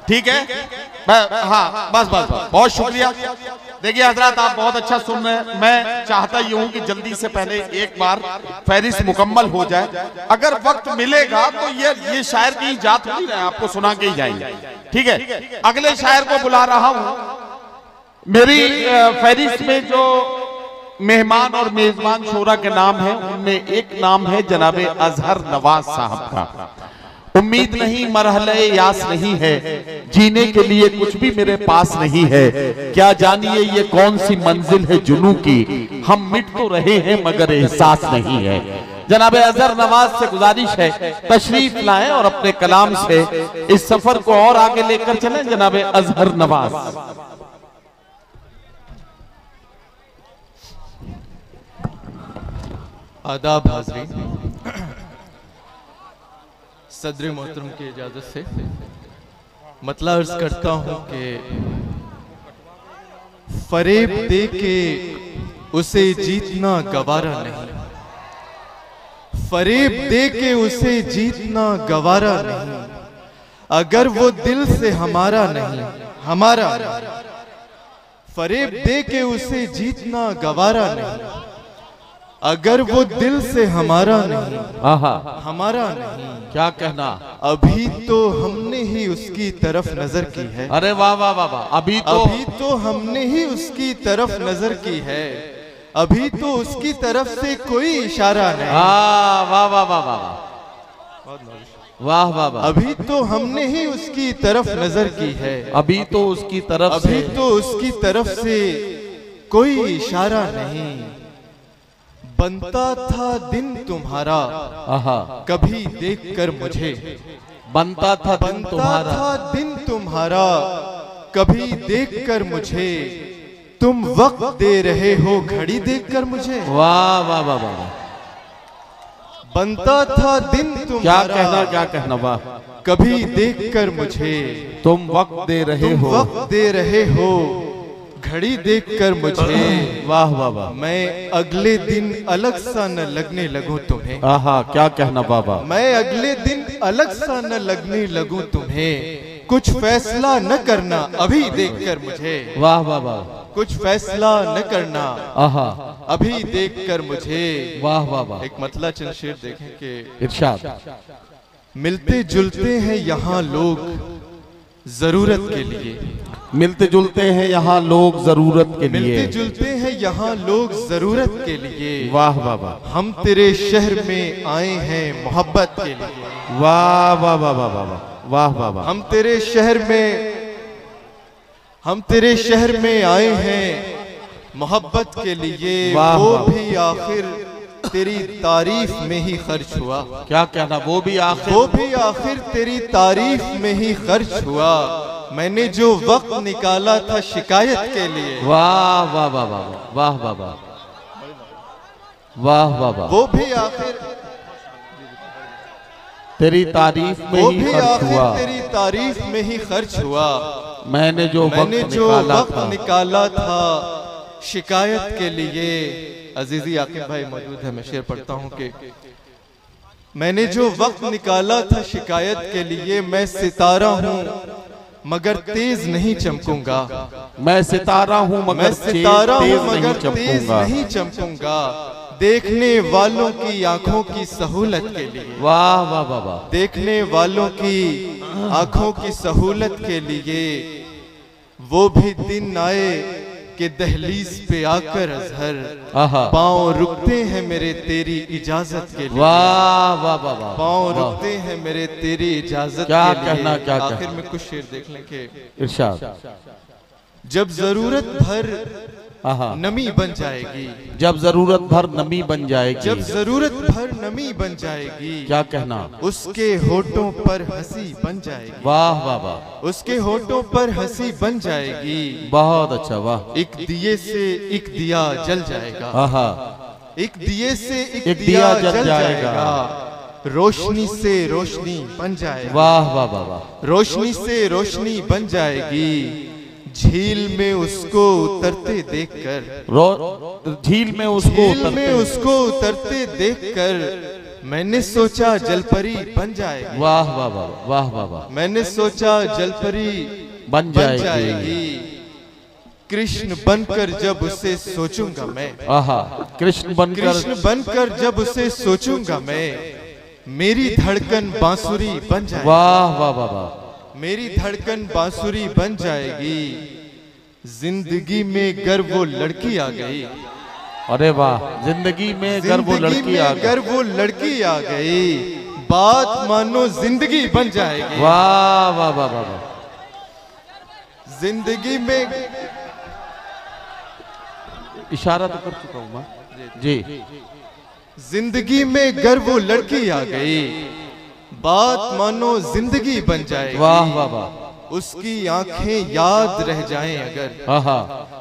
ठीक है, हाँ बस बस बस, बहुत शुक्रिया। देखिए हजरत, आप बहुत अच्छा सुन रहे हैं। मैं चाहता ही हूँ कि जल्दी से पहले एक बार फहरिस्त मुकम्मल हो जाए। अगर वक्त मिलेगा तो ये शायर की जात नहीं रहे, आपको सुना के ही जाएंगे। ठीक है, अगले शायर को बुला रहा हूँ। मेरी फहरिस्त में जो मेहमान और मेजबान शोरा के नाम है, उनमें एक नाम है जनाबे अजहर नवाज साहब का। उम्मीद नहीं, मरहले यास नहीं है, जीने के लिए कुछ भी मेरे पास नहीं है। क्या जानिए ये कौन सी मंजिल है जुनू की, हम मिट तो रहे हैं मगर एहसास नहीं है। जनाबे अजहर नवाज से गुजारिश है तशरीफ लाएं और अपने कलाम से इस सफर को और आगे लेकर चलें। जनाबे अजहर नवाज। आदाब हाज़रीन, सदर मोहतरम की इजाज़त से मतलब अर्ज करता हूँ कि फरेब दे के उसे जीतना गवारा नहीं, फरेब दे के उसे जीतना गवारा नहीं, अगर वो दिल से हमारा नहीं, हमारा नहीं। फरेब दे के उसे जीतना गवारा नहीं, अगर वो दिल से हमारा नहीं, हमारा नहीं। क्या कहना, अभी तो हमने ही उसकी तरफ नजर की है। अरे वाह वाह वाह वाह, अभी तो हमने ही उसकी तरफ नजर की है, अभी तो उसकी तरफ से कोई इशारा नहीं। वाह वाह वाह वाह वाह वाह वाह, अभी तो हमने ही उसकी तरफ नजर की है, अभी तो उसकी तरफ अभी तो उसकी तरफ से कोई इशारा नहीं। बनता था दिन तुम्हारा कभी देखकर मुझे, बनता था दिन तुम्हारा, दिन तुम्हारा कभी देखकर मुझे, तुम वक्त दे रहे हो घड़ी देखकर मुझे। वाह वाह वाह वाह, बनता था दिन तुम्हारा, क्या कहना वाह, कभी देखकर मुझे, तुम वक्त दे रहे हो, वक्त दे रहे हो घड़ी देखकर मुझे। वाह वाह वाह, मैं अगले दिन अलग सा न लगने लगूं तुम्हें। क्या कहना बाबा, मैं अगले दिन अलग सा न लगने लगूं तुम्हें, कुछ फैसला न करना अभी देखकर मुझे। वाह वाह वाह, कुछ फैसला न करना अभी देखकर मुझे। वाह वाह वाह, एक मतला चंद शेर देखें कि इरशाद। मिलते जुलते हैं यहाँ लोग जरूरत के लिए, मिलते जुलते हैं यहाँ लोग जरूरत के लिए, मिलते जुलते हैं यहाँ लोग जरूरत के लिए। वाह वाह वाह, हम तेरे शहर में आए हैं मोहब्बत के लिए। वाह वाह वाह वाह वाह वाह वाह वाह, हम तेरे शहर में आए हैं मोहब्बत के लिए। वो भी आखिर तेरी तारीफ में ही खर्च हुआ। क्या कहना, वो भी आखिर तेरी तारीफ में ही खर्च हुआ। मैंने जो वक्त निकाला था शिकायत के लिए। वाह वाह वाह वाह वाह वाह वाह वाह वाह वाह, वो भी आखिर तेरी तारीफ में ही खर्च हुआ, तेरी तारीफ में ही खर्च हुआ। मैंने जो वक्त निकाला था शिकायत के लिए। अजीजी आकिब भाई मौजूद है, मैं शेर पढ़ता हूँ कि मैंने जो वक्त निकाला था शिकायत के लिए, मैं सितारा हूँ मगर तेज नहीं चमकूंगा। मैं सितारा हूँ मगर तेज नहीं चमकूंगा। देखने वालों की आंखों की सहूलत के लिए। वाह वाह वाह वाह, देखने वालों की आंखों की सहूलत के लिए। वो भी दिन आए कि दहलीज पे आकर अजहर पाँव रुकते हैं मेरे तेरी इजाजत के लिए। वाह वाह वाह वाह, पाँव रुकते हैं मेरे तेरी इजाजत क्या के कहना, लिए। क्या आखिर में कुछ शेर देख लें कि इरशाद। जब जरूरत भर नमी बन जाएगी, जब जरूरत भर नमी बन जाएगी, जब जरूरत भर नमी बन जाएगी। क्या कहना, उसके होठों पर हंसी बन जाएगी। वाह वाह वाह, उसके होठों पर हंसी बन जाएगी। बहुत अच्छा, वाह। एक दिए से एक दिया जल जाएगा। एक दिए से एक दिया जल जाएगा। रोशनी से रोशनी बन जाएगी। वाह वाह वाह वाह, रोशनी से रोशनी बन जाएगी। झील में उसको उतरते देखकर, झील में उसको उतरते देखकर मैंने सोचा जलपरी बन जाएगी। वाह वाह वाह वाह वाह वाह। मैंने सोचा जलपरी बन जाएगी। कृष्ण बनकर जब उसे सोचूंगा मैं, आहा, कृष्ण बनकर जब उसे सोचूंगा मैं, मेरी धड़कन बांसुरी बन जाएगी। वाह वाह वाह वाह। मेरी धड़कन बांसुरी बन जाएगी। जिंदगी में गर वो लड़की आ गई। अरे वाह, जिंदगी में गर वो लड़की आ गई। गर वो लड़की आ गई, बात मानो जिंदगी बन जाएगी। वाह वाह वाह वाह वाह। जिंदगी में इशारा तो कर चुका हूं मैं जी। जिंदगी में गर वो लड़की आ गई, बात मानो जिंदगी बन जाएगी। वाह वाह वाह। उसकी आंखें याद रह जाएं अगर, आहा,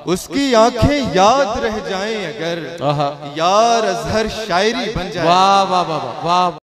उसकी आंखें याद रह जाएं अगर, आहा, यार अजहर शायरी बन जाए। वाह वाह वाह वाह।